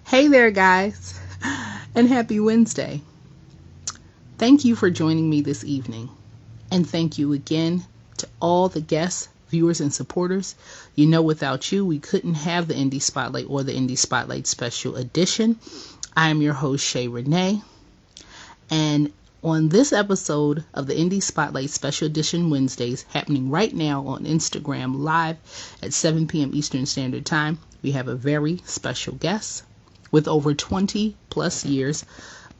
Hey there, guys, and happy Wednesday. Thank you for joining me this evening. And thank you again to all the guests, viewers, and supporters. You know, without you, we couldn't have the Indie Spotlight or the Indie Spotlight Special Edition. I am your host, Shayrenee, and on this episode of the Indie Spotlight Special Edition Wednesdays, happening right now on Instagram Live at 7 p.m. Eastern Standard Time, we have a very special guest with over 20 plus years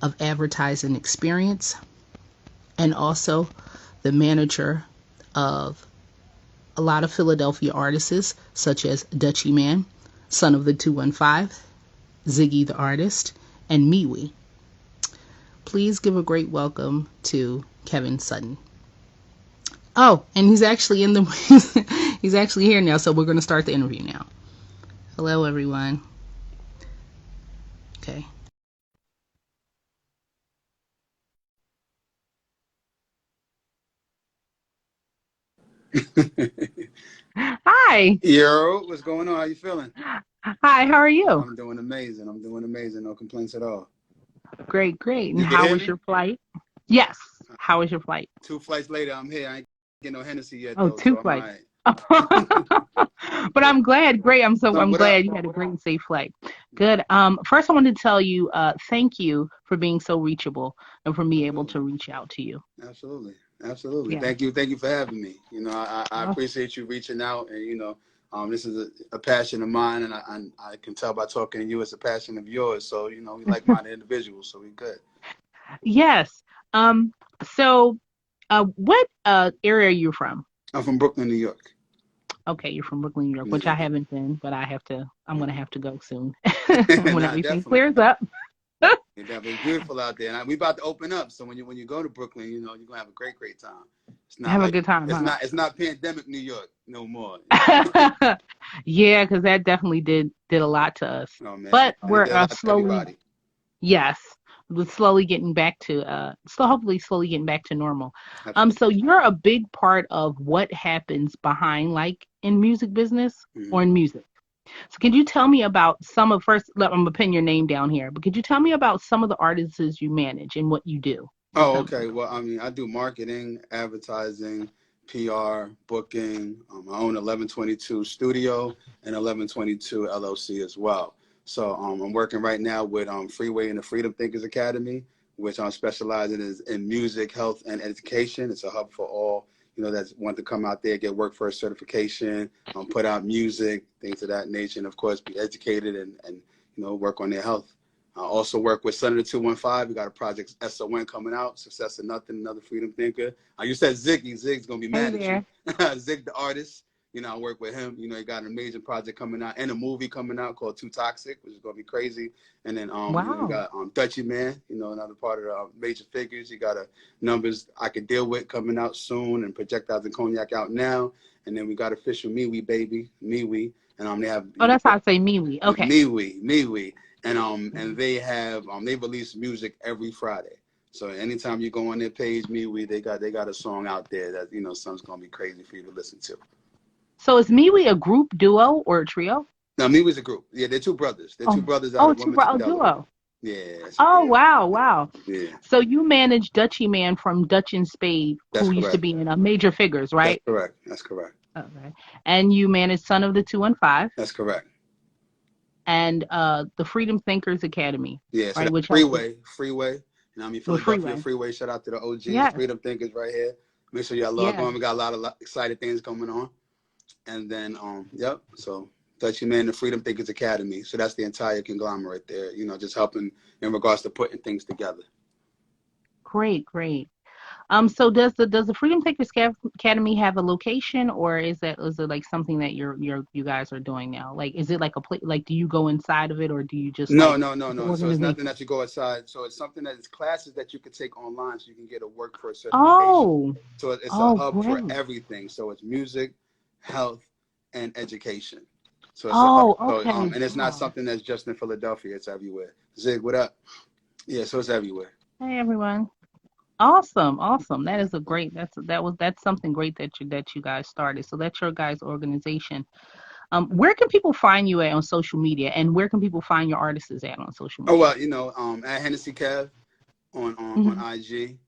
of advertising experience, and also the manager of a lot of Philadelphia artists such as Dutchie Man, Son of the 215, Ziggy the Artist, and MeWe. Please give a great welcome to Kevin Sutton. Oh, and he's actually he's actually here now, so we're going to start the interview now. Hello, everyone. Okay. Hi. Yo, what's going on? How you feeling? Hi, how are you? I'm doing amazing. I'm doing amazing. No complaints at all. Great, great. And You can how hear was me? your flight? Yes. How was your flight? 2 flights later, I'm here. I ain't getting no Hennessy yet Oh, though, two so I'm all flights. right. But I'm glad. Great. So I'm what up? glad you had a great and safe flight. Good. First I wanted to tell you, thank you for being so reachable and for me able to Absolutely. reach out to you. Absolutely. Absolutely. Yeah. Thank you for having me. I Well, appreciate you reaching out, and this is a passion of mine, and I can tell by talking to you it's a passion of yours. So, we like-minded individuals, so we good. yes. So what area are you from? I'm from Brooklyn, New York. Okay, you're from Brooklyn, New York, which I Yeah. haven't been, but I'm gonna have to go soon when Nah, everything definitely. clears up. It's beautiful out there, and we about to open up. So when you go to Brooklyn, you're gonna have a great time. It's not Have a like good time, huh? it's not pandemic New York no more. Yeah, because that definitely did a lot to us. Oh man, But it we're did a lot to slowly, everybody. yes, we're slowly getting back to hopefully slowly getting back to normal. So Absolutely. you're a big part of what happens behind, like, in music business or Hmm. in music. So could you tell me about some of first? I'm gonna pin your name down here, but could you tell me about some of the artists you manage and what you do with Oh, them? okay. Well, I mean, I do marketing, advertising, PR, booking. I own 1122 Studio and 1122 LLC as well. So I'm working right now with Freeway and the Freedom Thinkers Academy, which I'm specializing in music, health, and education. It's a hub for all that want to come out there, get workforce certification, put out music, things of that nature, and of course be educated and work on their health. I also work with Senator 215. We got a project SON coming out, Success or Nothing, another freedom thinker. You said Ziggy. Zig's going to be Hey mad at you. there. Zig the artist. I work with him. He got an amazing project coming out and a movie coming out called Too Toxic, which is going to be crazy. And then, we Wow. got Dutchie Man, another part of the major figures. You got Numbers I Could Deal With coming out soon, and Projectiles and Cognac out now. And then we got official MeWe, baby, MeWe. And they have, Oh, that's how I say MeWe. Okay. MeWe, and they release music every Friday. So anytime you go on their page, MeWe, they got a song out there that something's gonna be crazy for you to listen to. So is MeWe a group, duo, or a trio? Now MeWe's a group. Yeah, they're two brothers. They're two Oh, brothers out oh, of Wilmington, Delaware. duo. Yeah, Oh, yeah, wow, wow. yeah. So you manage Dutchie Man from Dutch and Spade, That's who used to correct. be in Major Figures, That's right? correct. That's correct. Okay. And you manage Son of the 215 That's correct. and the Freedom Thinkers Academy, Yeah, so right? that's Which has Freeway. with Philadelphia Freeway. Freeway. Shout out to the OGs, Yes, Freedom Thinkers right here. Make sure y'all log yes. on. We got a lot of excited things coming on. And then, yep. So Dutchie Man, the Freedom Thinkers Academy. So that's the entire conglomerate there. Just helping in regards to putting things together. Great, great. So does the Freedom Thinkers Academy have a location, or is it like something that you guys are doing now? Like, is it like a place? Like, do you go inside of it, or do you just No, like no, no, it's an no. So it's nothing organization? that you go outside. So it's something that is classes that you can take online, so you can get a workforce certification. Oh, So it's a oh, hub for great. everything. So it's music, health, and education. So it's a hub. Oh, So okay. and it's not Wow. something that's just in Philadelphia. It's everywhere. Zig, what up? Yeah, so it's everywhere. Hey, everyone. Awesome, awesome. That is a Absolutely. great. That's something great that you guys started. So that's your guys' organization. Where can people find you at on social media, and where can people find your artists at on social Oh, media? well, at Hennessy Kev on Hmm. IG.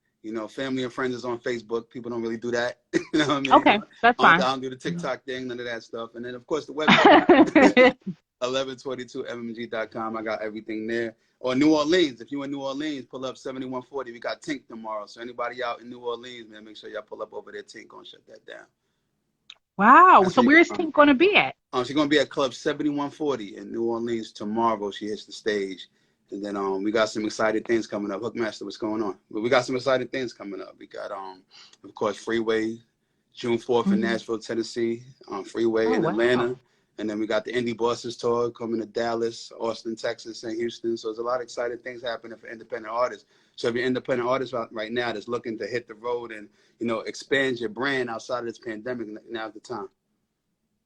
Family and friends is on Facebook. People don't really do that. You know what I mean? Okay, that's I fine. don't do the TikTok thing, none of that stuff. And then, of course, the website, 1122mmg.com. I got everything there. Or New Orleans. If you're in New Orleans, pull up 7140. We got Tink tomorrow. So anybody out in New Orleans, man, make sure y'all pull up over there. Tink gonna shut that down. Wow. That's So where you where's can. Tink going to be at? She's gonna be at Club 7140 in New Orleans tomorrow. She hits the stage. And then we got some exciting things coming up. Hookmaster, what's going on? But we got some exciting things coming up. We got of course, Freeway, June 4th in Hmm. Nashville, Tennessee, Freeway Oh, in Atlanta. wow. And then we got the Indie Bosses tour coming to Dallas, Austin, Texas, and Houston. So there's a lot of exciting things happening for independent artists. So if you're an independent artist right now that's looking to hit the road and, expand your brand outside of this pandemic, now's the time.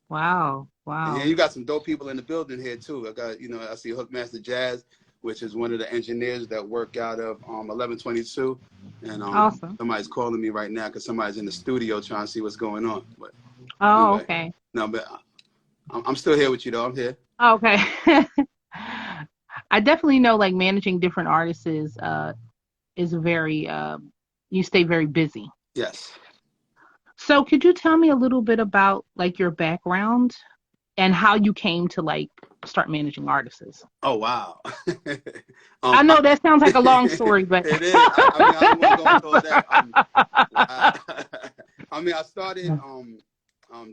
Wow. And Wow. you got some dope people in the building here too. I got, I see Hookmaster Jazz, which is one of the engineers that work out of 1122. And Awesome. somebody's calling me right now because somebody's in the studio trying to see what's going on. But Oh, anyway, okay. no, but I'm still here with you though. I'm here. Okay. I definitely know like managing different artists is very you stay very busy. Yes. So could you tell me a little bit about like your background and how you came to like start managing artists? Oh wow. I um, I, know that sounds like a long story, but it is. I mean, I don't want to go into all that. I mean, I started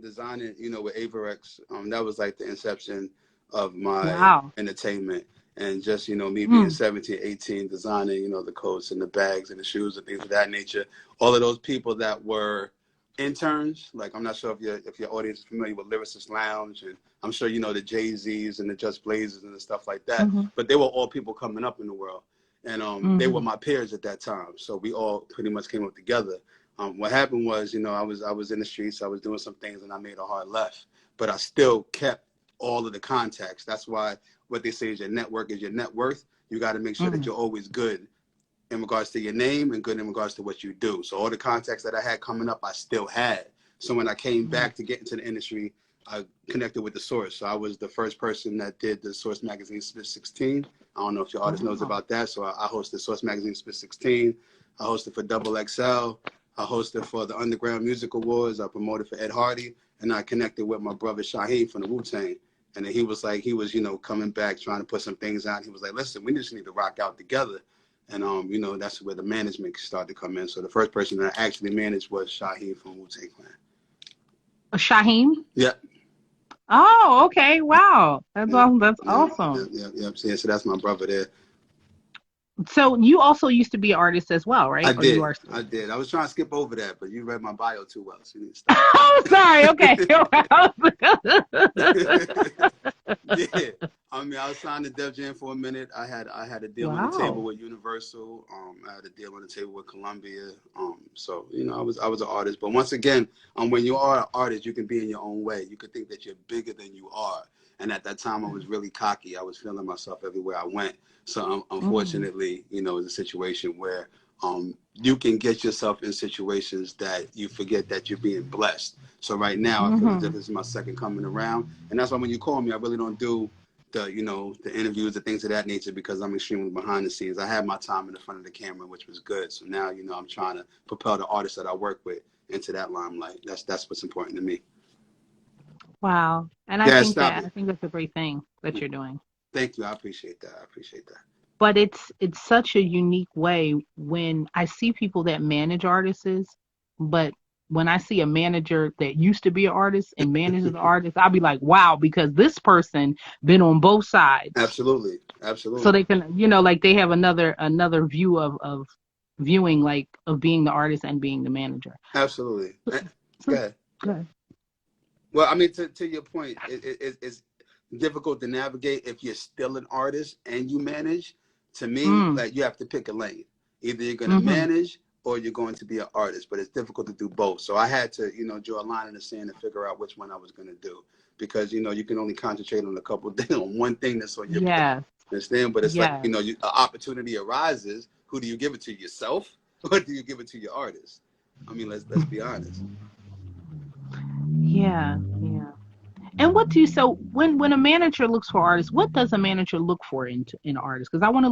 designing, with Avarex. That was like the inception of my wow. entertainment. And just, me being Mm, 17, 18, designing, the coats and the bags and the shoes and things of that nature. All of those people that were interns, like I'm not sure if your audience is familiar with Lyricist Lounge, and I'm sure you know the Jay-Z's and the Just Blazers and the stuff like that. mhm, But they were all people coming up in the world. And they were mhm, my peers at that time. So we all pretty much came up together. What happened was, I was in the streets, I was doing some things, and I made a hard left. But I still kept all of the contacts. That's why what they say is your network is your net worth. You got to make sure that mhm, you're always good in regards to your name and good in regards to what you do. So all the contacts that I had coming up, I still had. So when I came mhm. back to get into the industry, I connected with the Source. So I was the first person that did the Source Magazine Split 16. I don't know if your artist knows Wow. about that. So I hosted Source Magazine Split 16. I hosted for Double XL. I hosted for the Underground Music Awards. I promoted for Ed Hardy. And I connected with my brother Shaheen from the Wu-Tang. And then he was, coming back, trying to put some things out. He was like, listen, we just need to rock out together. And that's where the management started to come in. So the first person that I actually managed was Shaheen from Wu-Tang Clan. Shaheem? Yeah. Oh, okay. Wow. That's Yeah. awesome. That's Yeah. Yeah. awesome. Yeah. Yeah. So that's my brother there. So you also used to be an artist as well, right? I Or you did. are still? I did. I was trying to skip over that, but you read my bio too well, so you need to stop. Oh, sorry. Okay. Yeah. I mean, I was signed to Def Jam for a minute. I had a deal on the table Wow. with Universal. I had a deal on the table with Columbia. So I was an artist. But once again, when you are an artist, you can be in your own way. You could think that you're bigger than you are. And at that time, I was really cocky. I was feeling myself everywhere I went. So Mm, unfortunately, it's a situation where you can get yourself in situations that you forget that you're being blessed. So right now, I feel as if mm-hmm. this is my second coming around, and that's why when you call me, I really don't do the interviews, the things of that nature, because I'm extremely behind the scenes. I had my time in the front of the camera, which was good. So now, I'm trying to propel the artists that I work with into that limelight. That's what's important to me. Wow. And Yeah, stop I it. think that's a great thing that you're doing. Thank you. I appreciate that. I appreciate that. But it's such a unique way when I see people that manage artists, but when I see a manager that used to be an artist and manages an artist, I'll be like, wow, because this person been on both sides. Absolutely. So Absolutely. they can, like they have another view of viewing like of being the artist and being the manager. Absolutely. Go So ahead. good. Well, I mean, to your point, it's difficult to navigate if you're still an artist and you manage. To me, Mm, like you have to pick a lane. Either you're going to mm-hmm. manage or you're going to be an artist, but it's difficult to do both. So I had to, draw a line in the sand and figure out which one I was going to do because, you can only concentrate on a couple of things, on one thing that's on your plate. Yes, Understand? But it's like, yes. an opportunity arises. Who do you give it to, yourself, or do you give it to your artist? I mean, let's be honest. Yeah, yeah. And what do you, so when a manager looks for artists, what does a manager look for in artists? Because I want to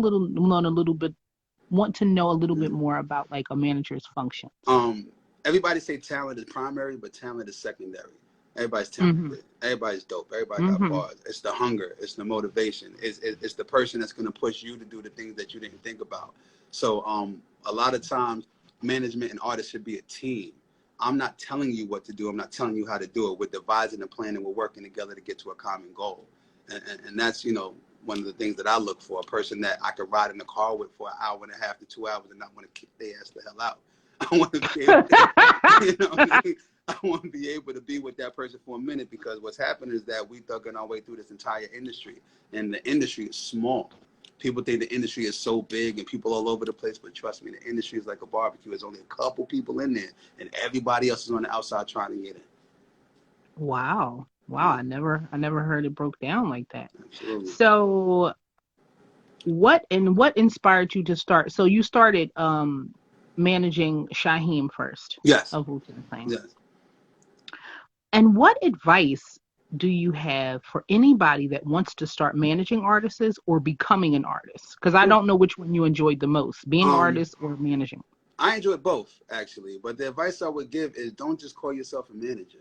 know a little bit more about like a manager's functions. Everybody say talent is primary, but talent is secondary. Everybody's Mm-hmm. talented. Everybody's dope. Everybody got Mm-hmm. bars. It's the hunger. It's the motivation. It's the person that's going to push you to do the things that you didn't think about. So a lot of times, management and artists should be a team. I'm not telling you what to do. I'm not telling you how to do it. We're devising a plan and we're working together to get to a common goal. And that's, one of the things that I look for, a person that I could ride in the car with for an hour and a half to 2 hours and not want to kick their ass the hell out. I want to be able to, I want to be able to be with that person for a minute, because what's happened is that we thugging our way through this entire industry, and the industry is small. People think the industry is so big and people all over the place, but trust me, the industry is like a barbecue. There's only a couple people in there, and everybody else is on the outside trying to get in. Wow. Wow. I never heard it broke down like that. Absolutely. So what inspired you to start? So you started managing Shaheem first Yes. of Wu-Tang Clan. Yes. And what advice do you have for anybody that wants to start managing artists or becoming an artist? Because I don't know which one you enjoyed the most, being an artist or managing. I enjoy both, actually. But the advice I would give is don't just call yourself a manager.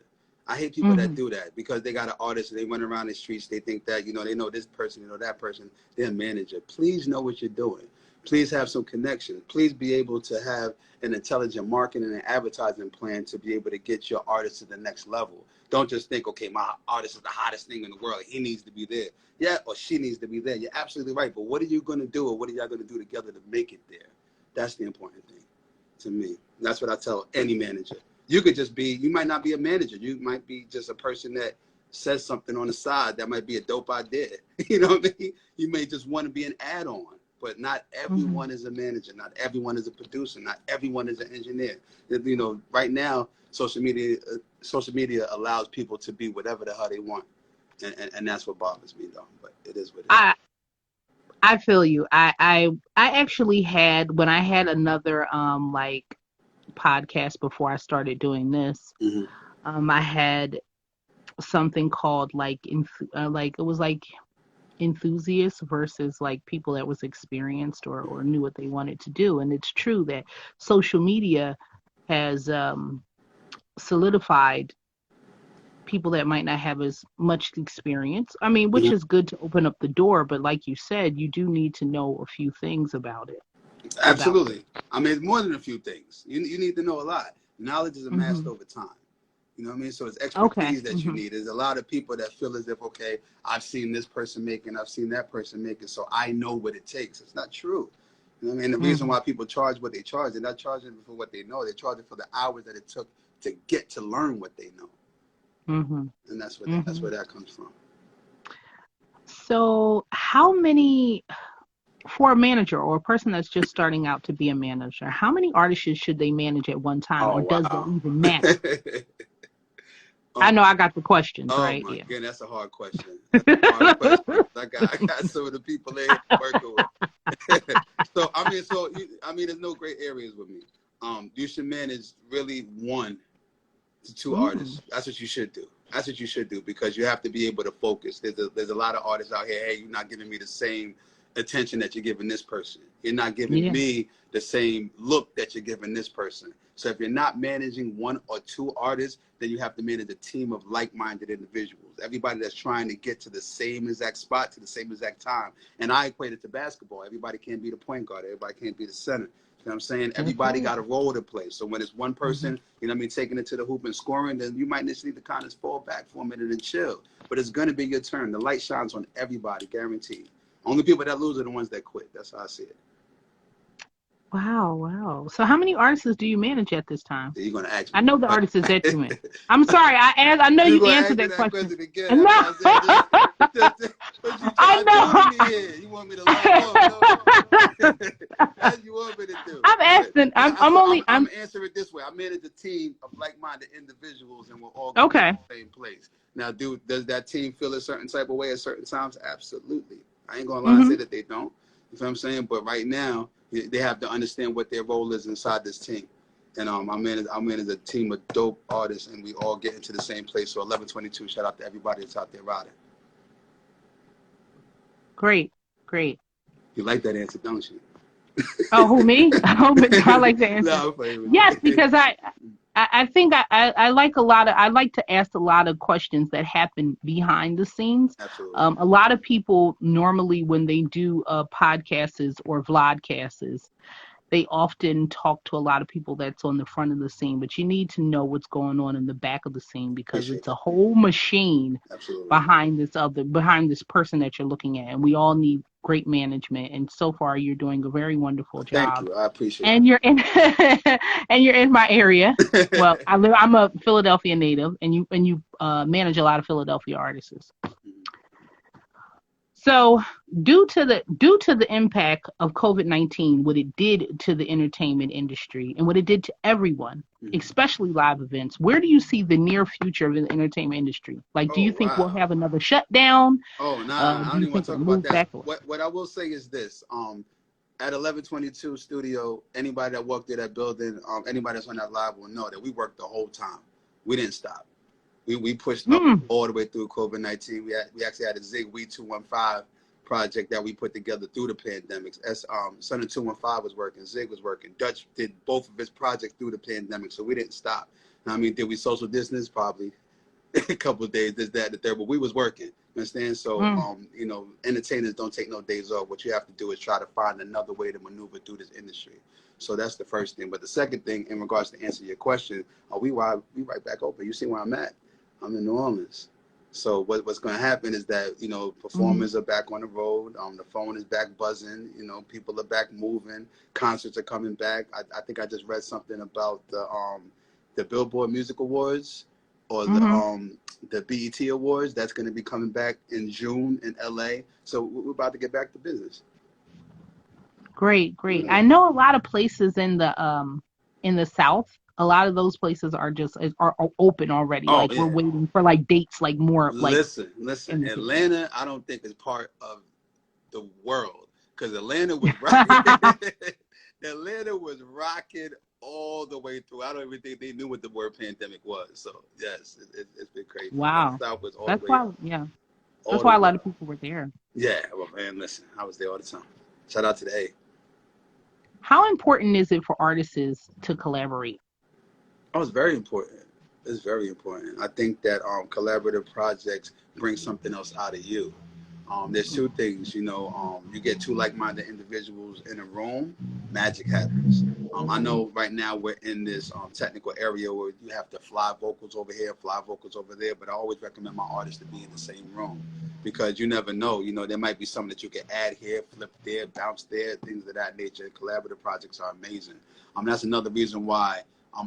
I hate people that do that because they got an artist and they run around the streets. They think that, they know this person, they know that person. They're a manager. Please know what you're doing. Please have some connections. Please be able to have an intelligent marketing and advertising plan to be able to get your artist to the next level. Don't just think, okay, my artist is the hottest thing in the world. He needs to be there. Yeah, or she needs to be there. You're absolutely right. But what are you going to do, or what are y'all going to do together to make it there? That's the important thing to me. That's what I tell any manager. You could just be, you might not be a manager. You might be just a person that says something on the side that might be a dope idea. You know what I mean? You may just want to be an add-on, but not everyone is a manager. Not everyone is a producer. Not everyone is an engineer. Right now, social media allows people to be whatever the hell they want. And that's what bothers me, though. But it is what it is. I feel you. I actually had, when I had another podcast before I started doing this, I had something called like it was like enthusiasts versus like people that was experienced or knew what they wanted to do. And it's true that social media has solidified people that might not have as much experience. I mean, which is good to open up the door, but like you said, you do need to know a few things about it. Absolutely. I mean, it's more than a few things. You need to know a lot. Knowledge is amassed over time. You know what I mean? So it's expertise that you need. There's a lot of people that feel as if, okay, I've seen this person making, I've seen that person making, so I know what it takes. It's not true. You know what I mean? The reason why people charge what they charge, they're not charging for what they know. They're charging for the hours that it took to get to learn what they know. And that's where that comes from. So for a manager or a person that's just starting out to be a manager, how many artists should they manage at one time, or does that even matter? I know I got the questions, right? Oh my goodness, that's a hard question. That's a hard question. I got some of the people there working with. There's no gray areas with me. You should manage really 1 to 2 artists. That's what you should do. That's what you should do, because you have to be able to focus. There's a lot of artists out here. Hey, you're not giving me the same attention that you're giving this person. You're not giving me the same look that you're giving this person. So if you're not managing 1 or 2 artists, then you have to manage a team of like-minded individuals. Everybody that's trying to get to the same exact spot, to the same exact time. And I equate it to basketball. Everybody can't be the point guard. Everybody can't be the center. You know what I'm saying? Everybody got a role to play. So when it's one person, taking it to the hoop and scoring, then you might just need to kind of fall back for a minute and chill. But it's going to be your turn. The light shines on everybody, guaranteed. Only people that lose are the ones that quit. That's how I see it. Wow. So how many artists do you manage at this time? You're going to ask me. I know the artists that you manage. I'm sorry. I know you answered that question. Again. No. I know. You want me to lie? That's you want me to do. I'm asking. I'm going to answer it this way. I manage a team of like-minded individuals, and we're all going to the same place. Now, does that team feel a certain type of way at certain times? Absolutely. I ain't going to lie and say that they don't. You know what I'm saying? But right now, they have to understand what their role is inside this team. And I'm in as a team of dope artists, and we all get into the same place. So 1122, shout out to everybody that's out there riding. Great, great. You like that answer, don't you? Oh, who, me? Oh, I like the answer. No, I'm playing with Yes, you. because I think I like I like to ask a lot of questions that happen behind the scenes. Absolutely. A lot of people normally when they do podcasts or vlogcasts, they often talk to a lot of people that's on the front of the scene, but you need to know what's going on in the back of the scene because Appreciate it's a that. whole machine Absolutely. behind this person that you're looking at, and we all need great management. And so far, you're doing a very wonderful Thank job. you. I appreciate And you're in and you're in my area. Well, it. I'm a Philadelphia native, and you manage a lot of Philadelphia artists. So, due to the impact of COVID-19, what it did to the entertainment industry and what it did to everyone, especially live events, where do you see the near future of the entertainment industry? Like, do Oh, you think we'll wow. have another shutdown? Oh, nah, I Do don't you even want think to it talk about moves that. back? What I will say is this: at 1122 Studio, anybody that walked through that building, anybody that's on that live will know that we worked the whole time. We didn't stop. We pushed up all the way through COVID-19. We actually had a Zig We 215 project that we put together through the pandemics. Sutton 215 was working, Zig was working. Dutch did both of his projects through the pandemic, so we didn't stop. Now, I mean, did we social distance? Probably a couple of days, this, that, the third, but we was working. You understand? So, you know, entertainers don't take no days off. What you have to do is try to find another way to maneuver through this industry. So that's the first thing. But the second thing, in regards to answer your question, we right back open. You see where I'm at? I'm in New Orleans. So what's going to happen is that, you know, performers are back on the road. The phone is back buzzing. You know, people are back moving. Concerts are coming back. I think I just read something about the Billboard Music Awards or the BET Awards. That's going to be coming back in June in LA. So we're about to get back to business. Great, great. Yeah. I know a lot of places in the South. A lot of those places are just are open already. Oh, Like we're yeah. waiting for like dates, like more like. Listen. Atlanta, I don't think is part of the world because Atlanta was rocking. Atlanta was rocking all the way through. I don't even think they knew what the word pandemic was. So yes, it's been crazy. Wow. The South was all That's the way why, up. yeah. That's All the why a way lot of up. people were there. Yeah, well, man, listen, I was there all the time. Shout out to the A. How important is it for artists to collaborate? Oh, it's very important. It's very important. I think that collaborative projects bring something else out of you. There's two things, you know, you get two like-minded individuals in a room, magic happens. I know right now we're in this technical area where you have to fly vocals over here, fly vocals over there, but I always recommend my artists to be in the same room because you never know, you know, there might be something that you can add here, flip there, bounce there, things of that nature. Collaborative projects are amazing. That's another reason why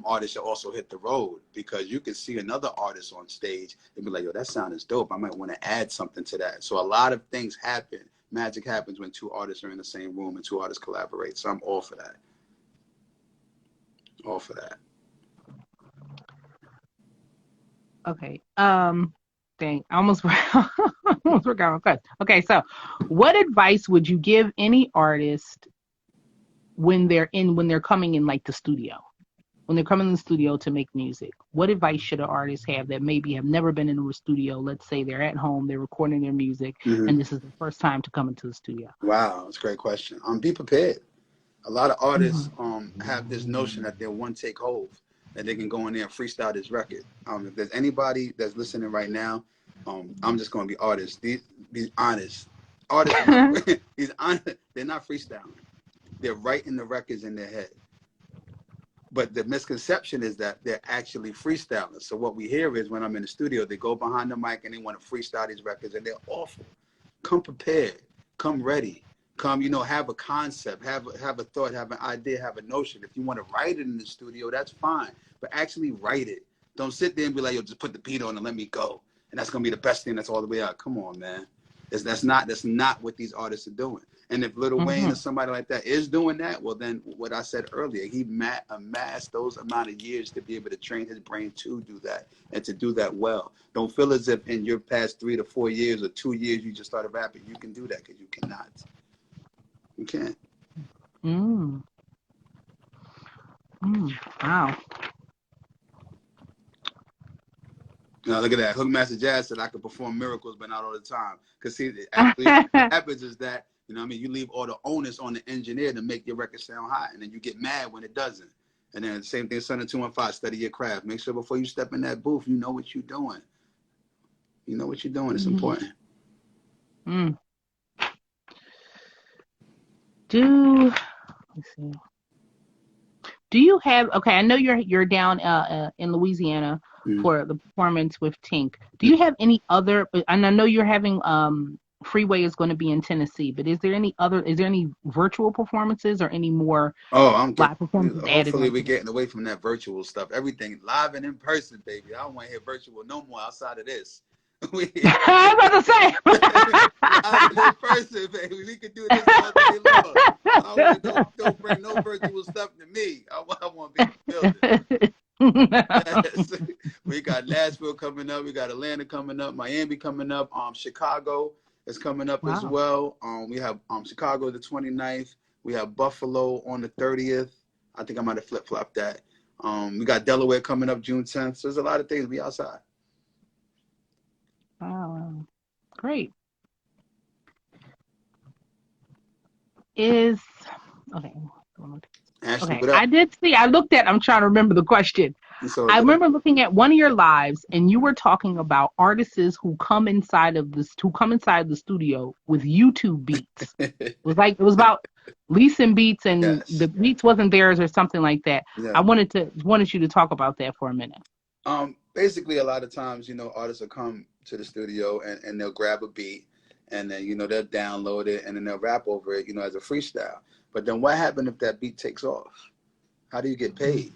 artists should also hit the road because you can see another artist on stage and be like, yo, that sound is dope. I might want to add something to that. So a lot of things happen. Magic happens when two artists are in the same room and two artists collaborate. So I'm all for that. All for that. Okay. Dang, I almost almost forgot my question. Okay, so what advice would you give any artist when they're coming in like the studio? When they're coming in the studio to make music, what advice should an artist have that maybe have never been into a studio? Let's say they're at home, they're recording their music, and this is the first time to come into the studio. Wow, that's a great question. Be prepared. A lot of artists have this notion that they're one take hold, that they can go in there and freestyle this record. If there's anybody that's listening right now, I'm just going to be artists. Be honest. Artists, they're not freestyling. They're writing the records in their head. But the misconception is that they're actually freestyling. So what we hear is when I'm in the studio, they go behind the mic and they want to freestyle these records and they're awful. Come prepared, come ready, come, you know, have a concept, have a thought, have an idea, have a notion. If you want to write it in the studio, that's fine, but actually write it. Don't sit there and be like, yo, just put the beat on and let me go. And that's going to be the best thing that's all the way out. Come on, man. That's not what these artists are doing. And if Lil Wayne or somebody like that is doing that, well, then what I said earlier, he amassed those amount of years to be able to train his brain to do that and to do that well. Don't feel as if in your past 3 to 4 years or 2 years you just started rapping. You can do that because you cannot. You can't. Wow. Now look at that. Hookmaster Jazz said I could perform miracles, but not all the time. Because see, actually, what happens is that, you know what I mean, you leave all the onus on the engineer to make your record sound hot, and then you get mad when it doesn't. And then the same thing, Sutton 215, study your craft. Make sure before you step in that booth, you know what you're doing. You know what you're doing. It's important. Mm. Let's see. Do you have, okay, I know you're down in Louisiana for the performance with Tink. Do you have any other, and I know you're having Freeway is going to be in Tennessee, but is there any virtual performances or any more I'm live getting, performances added hopefully onto we're that? getting away from that virtual stuff. Everything live and in person, baby. I don't want to hear virtual no more outside of this. I was about to Live and in person, baby. We can do this all day long. I want don't bring no virtual stuff to me. I want to be in the building. Yes. We got Nashville coming up. We got Atlanta coming up. Miami coming up. Chicago is coming up as Wow. well. We have Chicago the 29th. We have Buffalo on the 30th. I think I might have flip-flopped that. We got Delaware coming up June 10th. So there's a lot of things. We outside. Wow. Great. Is okay. Ashley, Okay. what up? I'm trying to remember the question. It's all I good. remember looking at one of your lives and you were talking about artists who come inside the studio with YouTube beats. It was about leasing beats and the Yes. beats wasn't theirs or something like that. Yeah. I wanted you to talk about that for a minute. Basically, a lot of times, artists will come to the studio and they'll grab a beat and then, they'll download it and then they'll rap over it, as a freestyle. But then what happens if that beat takes off? How do you get paid?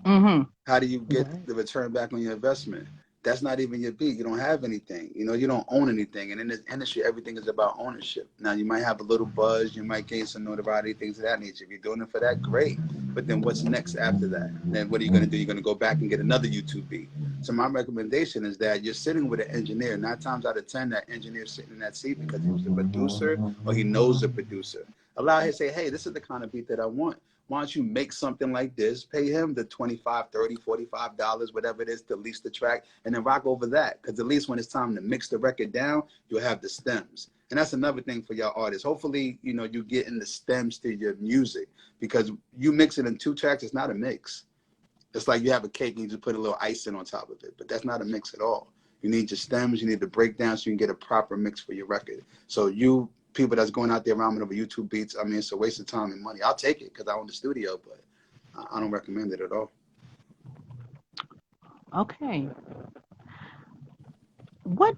Mm-hmm. How do you get Right. the return back on your investment? That's not even your beat. You don't have anything. You don't own anything. And in this industry, everything is about ownership. Now, you might have a little buzz. You might gain some notoriety, things of that nature. If you're doing it for that, great. But then what's next after that? Then what are you going to do? You're going to go back and get another YouTube beat. So my recommendation is that you're sitting with an engineer. 9 times out of 10, that engineer is sitting in that seat because he was the producer or he knows the producer. Allow him to say, hey, this is the kind of beat that I want. Why don't you make something like this, pay him the $25, $30, $45, whatever it is to lease the track, and then rock over that. Because at least when it's time to mix the record down, you'll have the stems. And that's another thing for y'all artists. Hopefully, you get in the stems to your music, because you mix it in 2 tracks, it's not a mix. It's like you have a cake and you just put a little icing on top of it, but that's not a mix at all. You need your stems, you need the breakdown so you can get a proper mix for your record. So you people that's going out there rhyming over YouTube beats, I mean, it's a waste of time and money. I'll take it because I own the studio, but I don't recommend it at all. Okay. What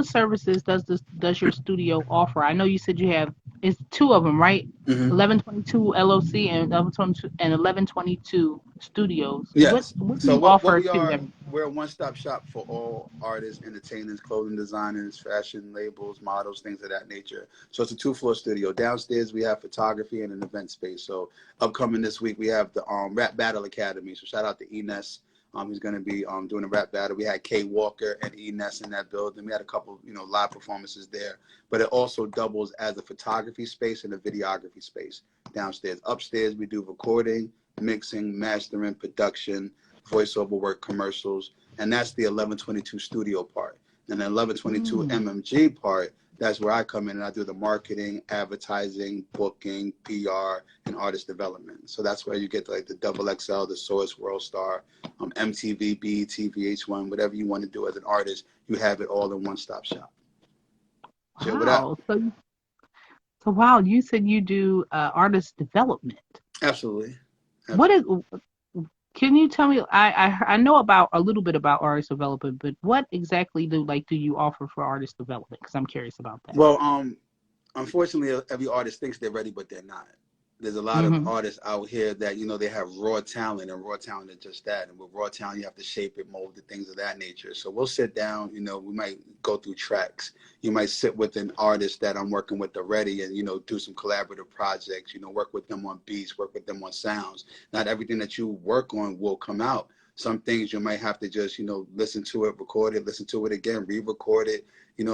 services does your studio offer? I know you said you have it's 2 of them, right? Mm-hmm. 1122 LOC and 1122 Studios. Yes. What do So you what offer we to are, them? we're a one-stop shop for all artists, entertainers, clothing designers, fashion labels, models, things of that nature. So it's a 2-floor studio. Downstairs we have photography and an event space. So upcoming this week we have the Rap Battle Academy. So shout out to Enes. He's going to be doing a rap battle. We had Kay Walker and Enes in that building. We had a couple, live performances there. But it also doubles as a photography space and a videography space downstairs. Upstairs we do recording, mixing, mastering, production, voiceover work, commercials, and that's the 1122 studio part. And the 1122 MMG part, that's where I come in and I do the marketing, advertising, booking, PR, and artist development. So that's where you get like the Double XL, the Source, World Star, MTV, BET, VH1, whatever you want to do as an artist, you have it all in one-stop shop. Chill with that. Wow. So wow, you said you do artist development. Absolutely. What Absolutely. is Can you tell me? I know about a little bit about artist development, but what exactly do you offer for artist development? Because I'm curious about that. Well, unfortunately, every artist thinks they're ready, but they're not. There's a lot of Mm-hmm. artists out here that, they have raw talent, and raw talent is just that. And with raw talent, you have to shape it, mold it, things of that nature. So we'll sit down, we might go through tracks. You might sit with an artist that I'm working with already and, do some collaborative projects, work with them on beats, work with them on sounds. Not everything that you work on will come out. Some things you might have to just, listen to it, record it, listen to it again, re-record it,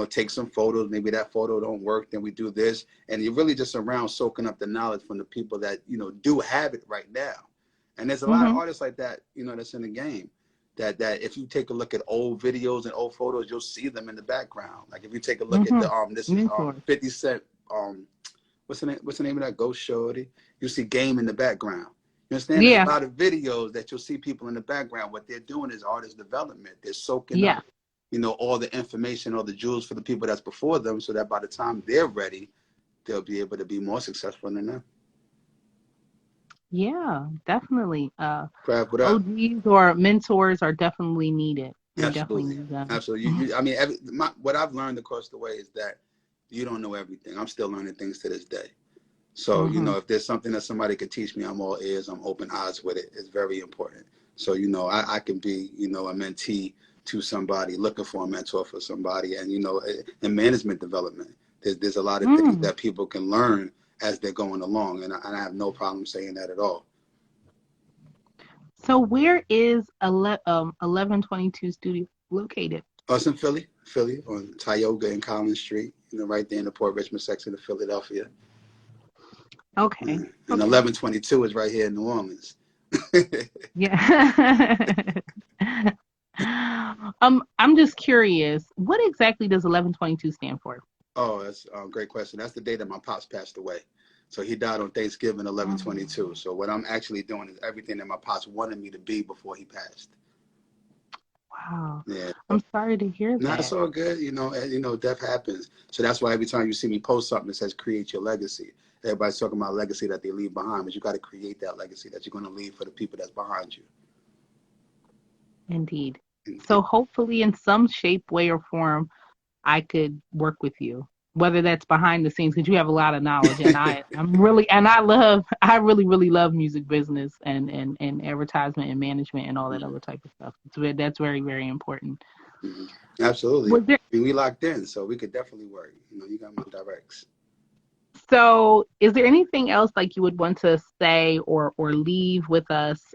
take some photos. Maybe that photo don't work, then we do this. And you're really just around soaking up the knowledge from the people that, do have it right now. And there's a lot of artists like that, that's in the game. That if you take a look at old videos and old photos, you'll see them in the background. Like if you take a look at this is 50 Cent, what's the name of that Ghost Shorty? You see Game in the background. You understand? Yeah. There's a lot of videos that you'll see people in the background. What they're doing is artist development. They're soaking up, all the information, all the jewels for the people that's before them, so that by the time they're ready, they'll be able to be more successful than them. Yeah, definitely. OGs or mentors are definitely needed. Absolutely. Absolutely. I mean, what I've learned across the way is that you don't know everything. I'm still learning things to this day. So, if there's something that somebody could teach me, I'm all ears, I'm open eyes with it. It's very important. So, I can be, a mentee to somebody, looking for a mentor for somebody. And, in management development, there's a lot of things that people can learn as they're going along. And I have no problem saying that at all. So where is 1122 Studio located? It's in Philly on Tioga and Collins Street, right there in the Port Richmond section of Philadelphia. Okay. And 1122 is right here in New Orleans. Yeah. I'm just curious, what exactly does 1122 stand for? Oh, that's a great question. That's the day that my pops passed away. So he died on Thanksgiving, 1122. So what I'm actually doing is everything that my pops wanted me to be before he passed. Wow. Yeah. I'm sorry to hear that. No, it's all good. Death happens. So that's why every time you see me post something that says create your legacy, everybody's talking about legacy that they leave behind, but you got to create that legacy that you're going to leave for the people that's behind you. Indeed. So hopefully in some shape, way, or form, I could work with you, whether that's behind the scenes, because you have a lot of knowledge, and I really love music business and advertisement and management and all that other type of stuff. That's very, very important. Absolutely. We locked in, so we could definitely work. You got my directs. So is there anything else like you would want to say or leave with us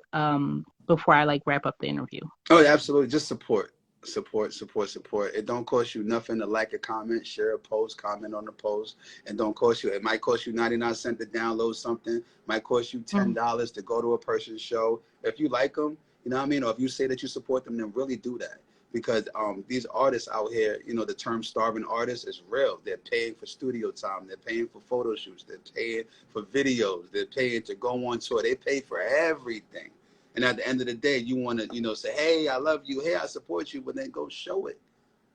before I wrap up the interview? Oh, absolutely. Just support. It don't cost you nothing to like a comment, share a post, comment on the post. It don't cost you. It might cost you 99 cents to download something. It might cost you $10 to go to a person's show. If you like them, or if you say that you support them, then really do that. Because these artists out here, the term starving artist is real. They're paying for studio time. They're paying for photo shoots. They're paying for videos. They're paying to go on tour. They pay for everything. And at the end of the day, you want to, say, hey, I love you. Hey, I support you. But then go show it.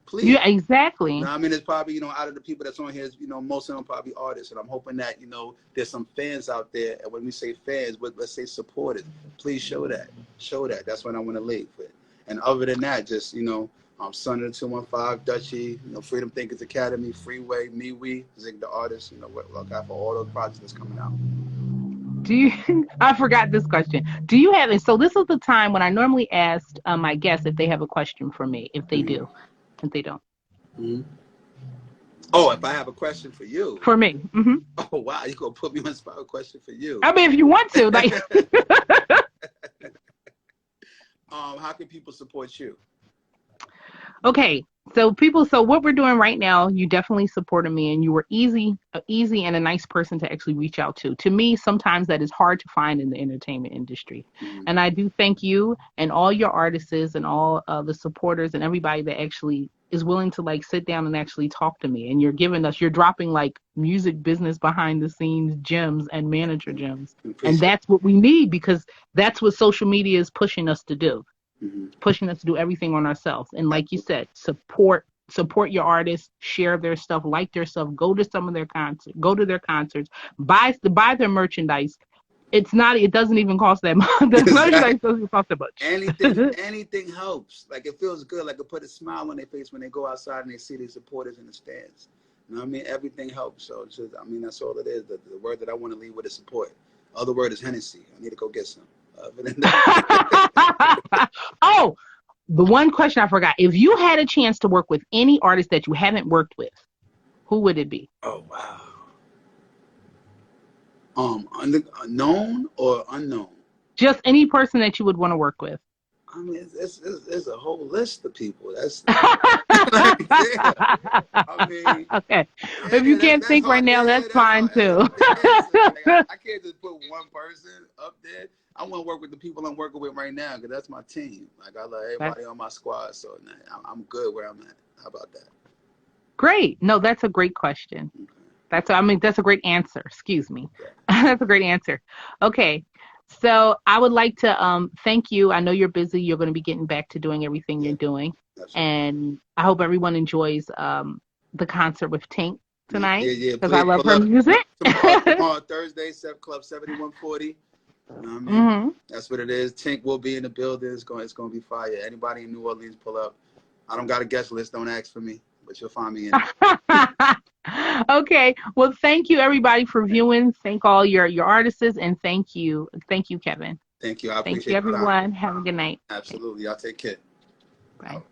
Please. Yeah, exactly. It's probably, out of the people that's on here, most of them probably artists. And I'm hoping that, there's some fans out there. And when we say fans, let's say supporters. Please show that. That's what I want to leave with. And other than that, just, Son of the 215, Dutchie, Freedom Thinkers Academy, Freeway, MeWe, Zig the Artist, look out for all those projects that's coming out. I forgot this question. Do you have it? So this is the time when I normally ask my guests if they have a question for me, if they do, if they don't. Oh, if I have a question for you. For me. Oh, wow. You're going to put me on spot, a question for you. I mean, if you want to. How can people support you? Okay, so what we're doing right now, you definitely supported me, and you were easy and a nice person to actually reach out to. To me, sometimes that is hard to find in the entertainment industry. And I do thank you and all your artists and all the supporters and everybody that actually is willing to sit down and actually talk to me. And you're dropping music business behind the scenes gems and manager gems. And that's what we need, because that's what social media is pushing us to do. Pushing us to do everything on ourselves. And like you said, support your artists, share their stuff, like their stuff, go to their concerts, buy their merchandise. It doesn't even cost that much. The merchandise doesn't cost that much. Anything helps. It feels good. It put a smile on their face when they go outside and they see their supporters in the stands. Everything helps. So it's just, that's all it is. The word that I want to leave with is support. Other word is Hennessy. I need to go get some. Oh, the one question I forgot. If you had a chance to work with any artist that you haven't worked with, who would it be? Oh, wow. Known or unknown? Just any person that you would want to work with. I mean, it's a whole list of people. That's like, yeah. I mean, Okay. yeah, If you can't that's think right hard. now, Yeah, that's that's fine hard. That's too. hard to answer. Like, I can't just put one person up there. I want to work with the people I'm working with right now because that's my team. Like I love That's everybody on my squad, so nah, I'm good where I'm at. How about that? great. No, that's a great question. That's a great answer. Excuse me. That's a great answer. Okay. So I would like to thank you. I know you're busy. You're going to be getting back to doing everything Yeah, you're doing. absolutely. And I hope everyone enjoys the concert with Tink Yeah, tonight yeah. because I Please love pull her up music. tomorrow Thursday, Club 7140. You know what I mean? Hmm. That's what it is. Tink will be in the building. It's going to be fire. Anybody in New Orleans, pull up. I don't got a guest list. Don't ask for me, but you'll find me in it. Okay. Well, thank you everybody for viewing. Thank all your artists and thank you, Kevin. Thank you. I Thank you, appreciate the time. everyone. Have a good night. Absolutely. Y'all take care. Bye. Out.